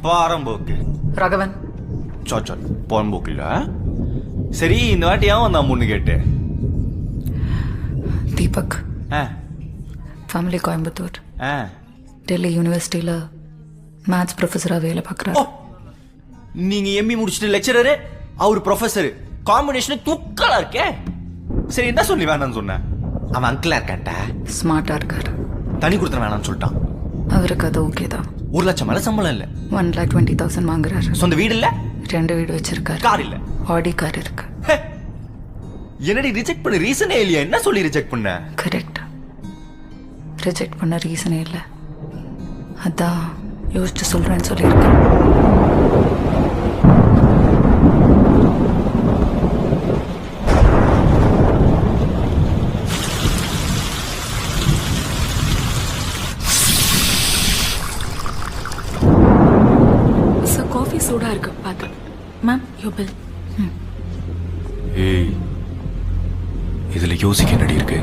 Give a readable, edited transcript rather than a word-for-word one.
பாரம்போக்கு ராகவன் சாச்சா போன்போக்கு இல்ல. சரி இந்த வாட்டி ஏன் வந்தான் முன்னு கேட்டு? தீபக் ஆ ஃபேமிலி கோயம்புத்தூர், ஆ டெல்லி யூனிவர்சிட்டியில் மேத்ஸ் ப்ரொஃபஸராக வேலை ஓ, பார்க்குறாரு. நீங்க எம்பி முடிச்சுட்டு லெக்சரரு, அவர் ப்ரொஃபஸர், காம்பினேஷன் தூக்கலா இருக்கே. சரி என்ன சொல்லி வேணாம்னு சொன்ன? அவன் அங்கிளா இருக்கான்டா, ஸ்மார்ட்டாக இருக்கார். தனி கொடுத்துட வேணாம்னு சொல்லிட்டான். அவருக்கு அது ஓகே தான். 1 லட்சம் மேல சம்பளம் இல்ல, 1,20,000 வாங்குறாரு. சொந்த வீடு இல்ல, 2 வீடு வச்சிருக்காரு, கார் இல்ல. ஆடி கார் இருக்கு. ஹே, என்னடி ரிஜெக்ட் பண்ண ரீசனே இல்லையா? என்ன சொல்லி ரிஜெக்ட் பண்ண? கரெக்ட், ரிஜெக்ட் பண்ண ரீசனே இல்லை. அதான் யோசிச்சு சொல்கிறேன்னு சொல்லியிருக்கேன். சார் காஃபி சூடாக இருக்கு பார்த்து. மேம் யோ பில். ஏய், இதுல யோசிக்க என்னடி இருக்கு?